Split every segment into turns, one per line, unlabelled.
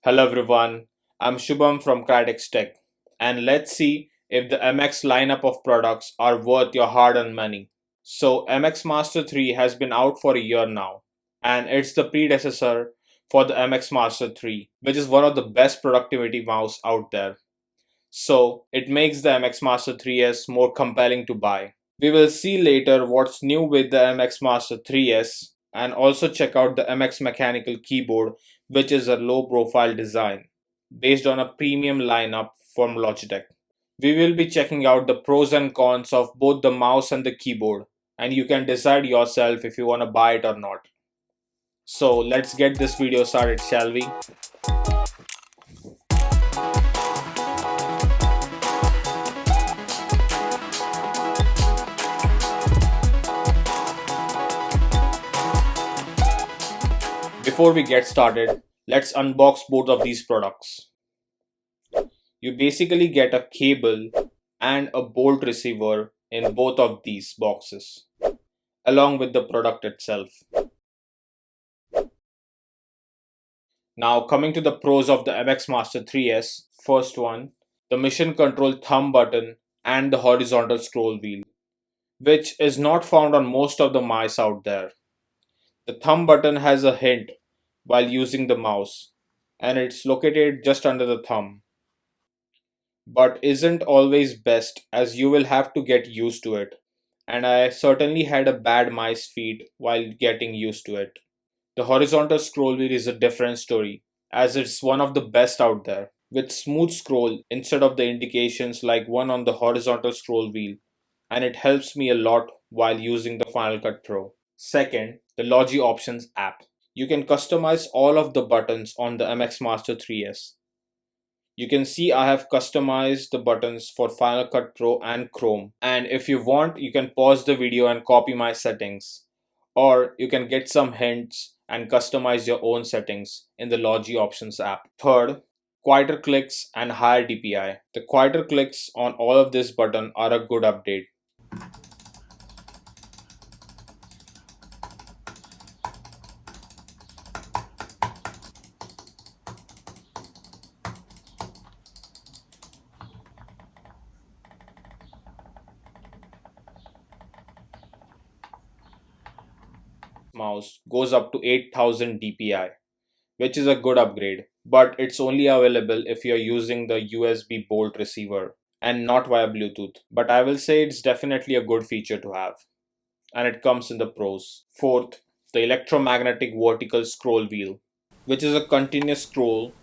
Hello everyone, I'm Shubham from CRYTX Tech, and let's see if the MX lineup of products are worth your hard-earned money. So MX Master 3 has been out for a year now, and it's the predecessor for the MX Master 3, which is one of the best productivity mouse out there. So it makes the MX Master 3S more compelling to buy. We will see later what's new with the MX Master 3S and also check out the MX Mechanical Keyboard, which is a low profile design based on a premium lineup from Logitech. We will be checking out the pros and cons of both the mouse and the keyboard, and you can decide yourself if you want to buy it or not. So let's get this video started, shall we? Before we get started, let's unbox both of these products. You basically get a cable and a bolt receiver in both of these boxes, along with the product itself. Now coming to the pros of the MX Master 3S, first one, the mission control thumb button and the horizontal scroll wheel, which is not found on most of the mice out there. The thumb button has a hint while using the mouse, and it's located just under the thumb, but isn't always best as you will have to get used to it, and I certainly had a bad mice feet while getting used to it. The horizontal scroll wheel is a different story, as it's one of the best out there, with smooth scroll instead of the indications like one on the horizontal scroll wheel, and it helps me a lot while using the Final Cut Pro. Second, the Logi Options app. You can customize all of the buttons on the MX Master 3S. You can see I have customized the buttons for Final Cut Pro and Chrome, and if you want you can pause the video and copy my settings, or you can get some hints and customize your own settings in the Logi Options app. Third, quieter clicks and higher DPI. The quieter clicks on all of this button are a good update. Mouse goes up to 8000 DPI, which is a good upgrade, but it's only available if you're using the USB bolt receiver and not via Bluetooth. But I will say it's definitely a good feature to have, and it comes in the pros. Fourth, the electromagnetic vertical scroll wheel, which is a continuous scroll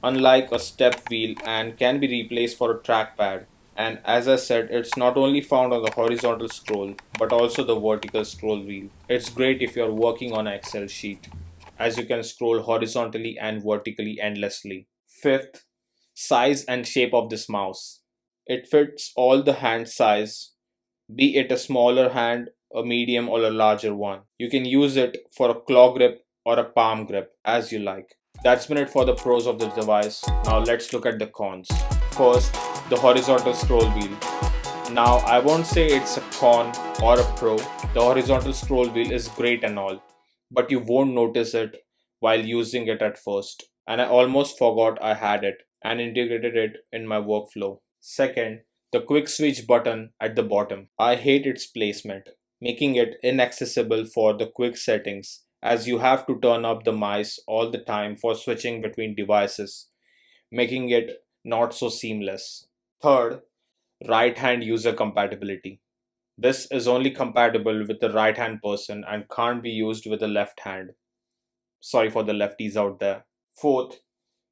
unlike a step wheel and can be replaced for a trackpad. And as I said, it's not only found on the horizontal scroll but also the vertical scroll wheel. It's great if you're working on an Excel sheet, as you can scroll horizontally and vertically endlessly. Fifth, size and shape of this mouse. It fits all the hand size, be it a smaller hand, a medium, or a larger one. You can use it for a claw grip or a palm grip as you like. That's been it for the pros of the device. Now let's look at the cons. First, the horizontal scroll wheel. Now I won't say it's a con or a pro. The horizontal scroll wheel is great and all, but you won't notice it while using it at first. And I almost forgot I had it and integrated it in my workflow. Second, the quick switch button at the bottom. I hate its placement, making it inaccessible for the quick settings, as you have to turn up the mice all the time for switching between devices, making it not so seamless. Third, right hand user compatibility. This is only compatible with the right hand person and can't be used with the left hand. Sorry for the lefties out there. Fourth,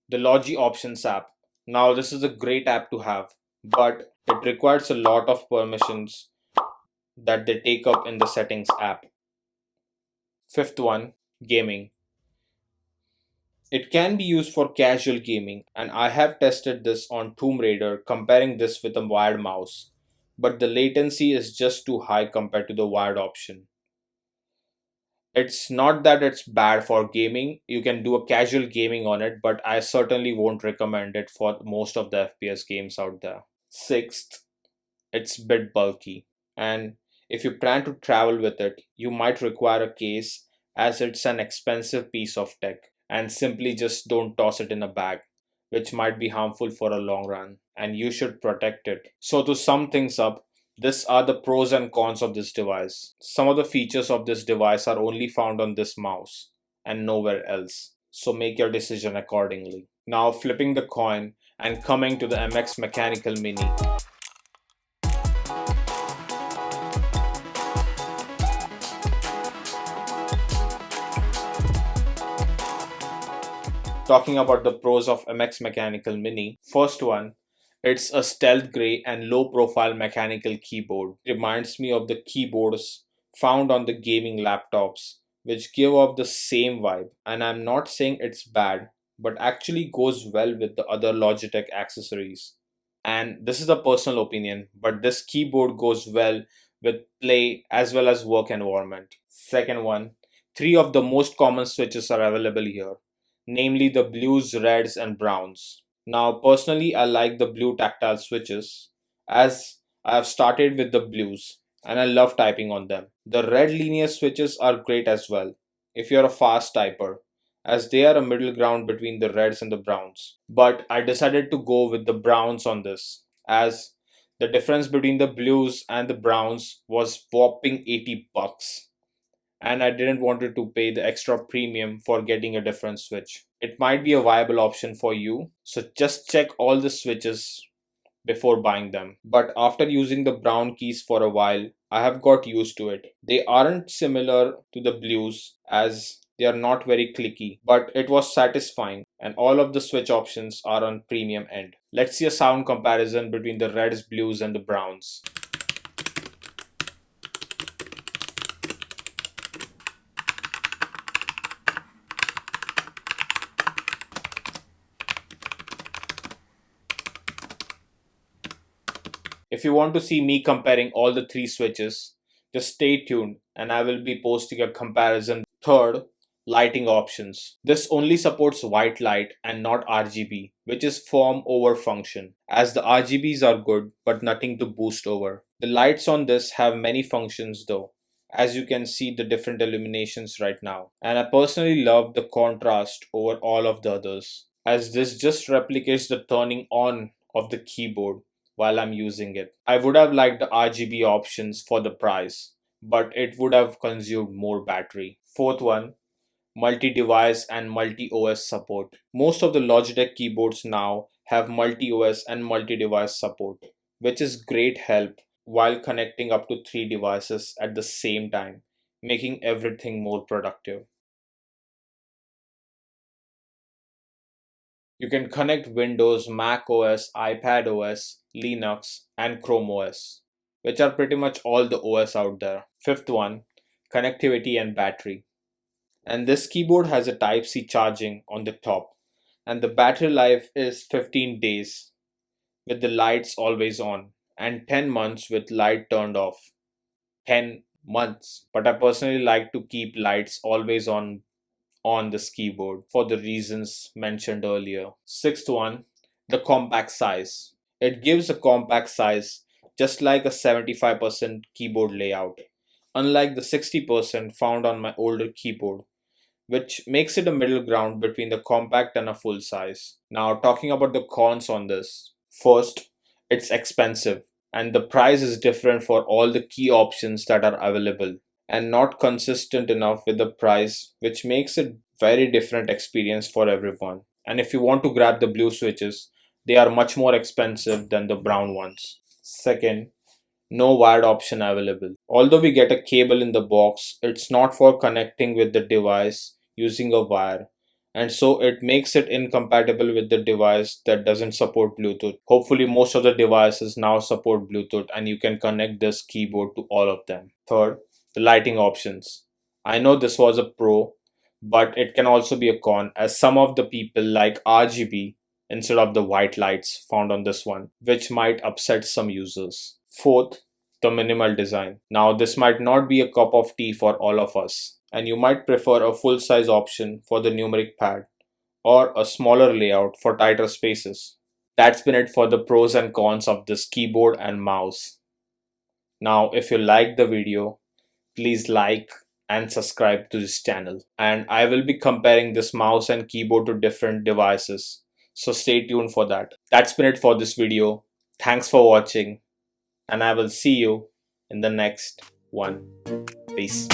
the Logi Options app. Now this is a great app to have, but it requires a lot of permissions that they take up in the settings app. Fifth one, gaming. It can be used for casual gaming, and I have tested this on Tomb Raider comparing this with a wired mouse, but the latency is just too high compared to the wired option. It's not that it's bad for gaming, you can do a casual gaming on it, but I certainly won't recommend it for most of the FPS games out there. Sixth, it's a bit bulky, and if you plan to travel with it, you might require a case as it's an expensive piece of tech. and simply just don't toss it in a bag, which might be harmful for a long run, and you should protect it. So, to sum things up, these are the pros and cons of this device. Some of the features of this device are only found on this mouse and nowhere else. So, make your decision accordingly. Now, flipping the coin and coming to the MX Mechanical Mini. Talking about the pros of MX Mechanical Mini, first one, it's a stealth gray and low profile mechanical keyboard. It reminds me of the keyboards found on the gaming laptops, which give off the same vibe. And I'm not saying it's bad, but actually goes well with the other Logitech accessories. And this is a personal opinion, but this keyboard goes well with play as well as work environment. Second one, three of the most common switches are available here, namely the blues, reds, and browns. Now, personally, I like the blue tactile switches as I have started with the blues and I love typing on them. The red linear switches are great as well if you're a fast typer, as they are a middle ground between the reds and the browns. But I decided to go with the browns on this, as the difference between the blues and the browns was whopping 80 bucks, and I didn't want to pay the extra premium for getting a different switch. It might be a viable option for you, so just check all the switches before buying them. But after using the brown keys for a while, I have got used to it. They aren't similar to the blues as they are not very clicky, but it was satisfying and all of the switch options are on premium end. Let's see a sound comparison between the reds, blues and the browns. If you want to see me comparing all the three switches, just stay tuned and I will be posting a comparison. Third, lighting options. This only supports white light and not RGB, which is form over function, as the RGBs are good but nothing to boost over. The lights on this have many functions though, as you can see the different illuminations right now. And I personally love the contrast over all of the others, as this just replicates the turning on of the keyboard while I'm using it. I would have liked the RGB options for the price, but it would have consumed more battery. Fourth one, multi-device and multi-OS support. Most of the Logitech keyboards now have multi-OS and multi-device support, which is great help while connecting up to 3 devices at the same time, making everything more productive. You can connect Windows, Mac OS, iPad OS, Linux, and Chrome OS, which are pretty much all the OS out there. Fifth one, connectivity and battery. And this keyboard has a Type-C charging on the top, and the battery life is 15 days with the lights always on, and 10 months with light turned off. 10 months. But I personally like to keep lights always on this keyboard for the reasons mentioned earlier. Sixth one, the compact size. It gives a compact size just like a 75% keyboard layout, unlike the 60% found on my older keyboard, which makes it a middle ground between the compact and a full size. Now, talking about the cons on this. First, it's expensive, and the price is different for all the key options that are available and not consistent enough with the price, which makes it very different experience for everyone. And if you want to grab the blue switches, they are much more expensive than the brown ones. Second, no wired option available. Although we get a cable in the box, it's not for connecting with the device using a wire, and so it makes it incompatible with the device that doesn't support Bluetooth. Hopefully most of the devices now support Bluetooth and you can connect this keyboard to all of them. Third, the lighting options. I know this was a pro, but it can also be a con, as some of the people like RGB instead of the white lights found on this one, which might upset some users. Fourth, the minimal design. Now, this might not be a cup of tea for all of us, and you might prefer a full size option for the numeric pad or a smaller layout for tighter spaces. That's been it for the pros and cons of this keyboard and mouse. Now, if you liked the video, please like and subscribe to this channel. And I will be comparing this mouse and keyboard to different devices. So stay tuned for that. That's been it for this video. Thanks for watching, and I will see you in the next one. Peace.